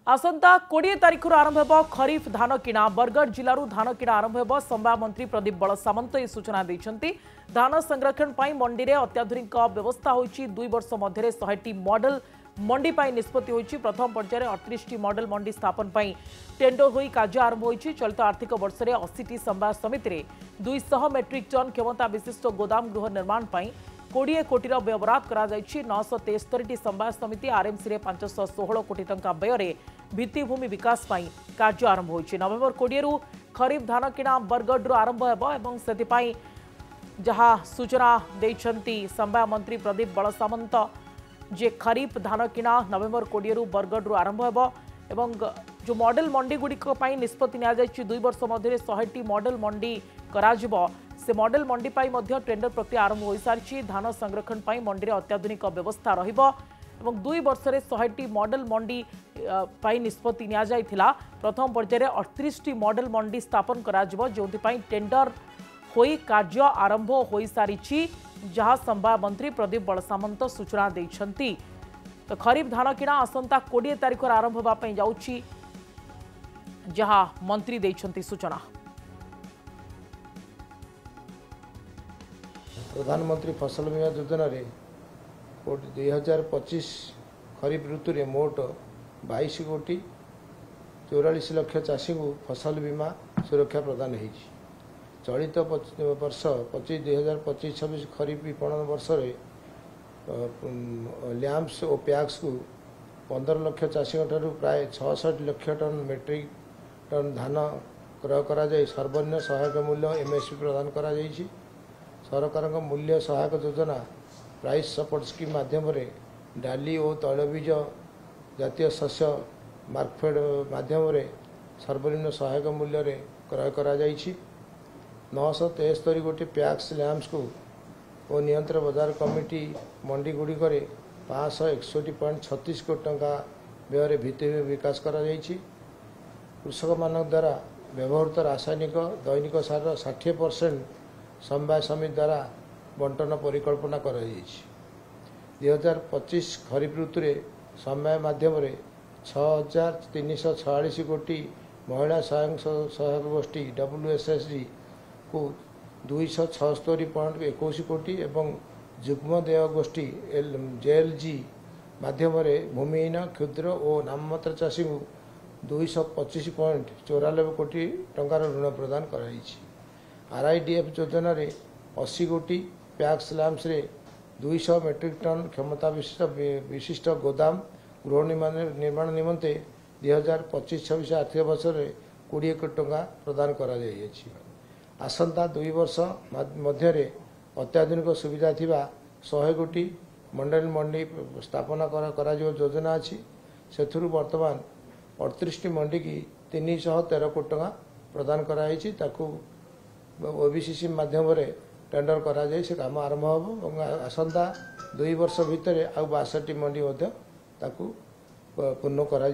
आसंता 20 तारिख आरंभ हो खरीफ धान किणा बरगढ़ जिलूर धान किणा आरंभ हो संभार मंत्री प्रदीप बल सामंत यह सूचना देते धान संरक्षण पर मंडी में अत्याधुनिक व्यवस्था होती 2 वर्ष मध्य 100 मॉडल मंडी निष्पत्ति होती प्रथम पर्यायर 38 मॉडल मंडी स्थापन पर टेंडर हो कार्य आरंभ होती चलित आर्थिक वर्ष में 80 संभार समिति 200 मेट्रिक टन क्षमता विशिष्ट गोदाम गृह निर्माण पर 20 कोटी व्यवहार कर 973 संभार समिति आरएमसी रे 516 कोटी टंका व्यय भित्तिभूमि विकास पर कार्य आरंभ होती नवेम्बर 20 रु खरीफ धान किणा बरगढ़ आरंभ हो जहाँ सूचना देइछंती संभार मंत्री प्रदीप बल सामंत जे खरीफ धान किणा नवेम्बर 20 रु बरगढ़ आरंभ हो एवं जो मॉडल मंडी गुड़िक निष्पत्ति नि 2 वर्ष मध्य 100 मॉडल मंडी कराजिबो से मॉडल मंडी पाई मध्य टेंडर प्रक्रिया आरंभ हो सारी धान संरक्षण पाई मंडी अत्याधुनिक व्यवस्था रहिबो एवं 2 वर्ष में 100 मॉडल मंडी पाई निष्पत्ति निया प्रथम पर्यायर 38 मॉडल मंडी स्थापन कराजिबो जोंथि टेंडर होई कार्य आरंभ हो सारी जहाँ संभार मंत्री प्रदीप बल सामंत सूचना देइछंती तो खरीफ धान किणा आसंता 20 तारिख आरंभ होगा जाउछि जहाँ मंत्री देइछंती सूचना। प्रधानमंत्री फसल बीमा योजना रे 2025 खरीफ ऋतु रे मोट 22 कोटी 44 लाख चाषी को फसल बीमा सुरक्षा प्रदान होती चलित वर्ष 2025-26 खरीफ विपणन वर्ष रे लैंप्स और पैक्स को 15 लाख चाषी प्राय 66 लाख टन मेट्रिक टन धान क्रय करा जाय सर्वनिम्न सहायक मूल्य एमएसपी प्रदान करा जायछि सरकार मूल्य सहायक योजना प्राइस सपोर्ट स्कीम माध्यम डाली और तैलबीज जातीय शस्य मार्कफेड माध्यम सर्वनिम्न सहायक मूल्य रे क्रय करा जायछि 973 गोटी पैक्स लैंप्स को और नियंत्रण बाजार कमिटी मंडी गुड़िक 561.36 कोटी टंका व्यय भित्तिभूमि विकास करा जायछि कृषक मान द्वारा व्यवहृत रासायनिक दैनिक सार 60% समवाय समिति द्वारा बंटन परिकल्पना कर 2025 खरीफ ऋतु रे समवाय माध्यम 6346 कोटी महिला स्वयं सहायक गोष्ठी WSSG को 276.21 कोटी एवं युग्म देय गोष्ठी JLG माध्यम भूमिहीन क्षुद्र और नाममात्र चाषी को 225.94 कोटी टंकार ऋण प्रदान कर RIDF योजना रे 80 कोटी पैक्स लैंप्स रे 200 मेट्रिक टन क्षमता विशिष्ट गोदाम गृह निर्माण निमंते 2025-26 आर्थिक वर्ष में 20 कोटी टंका प्रदान करा जायछि आसंता 2 वर्ष मध्य अत्याधुनिक सुविधा थिबा 100 कोटी मंडल मंडी स्थापना करा योजना अच्छी से वर्तमान 38 मंडी की 313 कोटी टंका प्रदान कराई ताकू OBCC माध्यम टेंडर करा जाय से काम आरंभ हो आसंता 2 वर्ष भितर आ 62 मंडी पूर्ण करा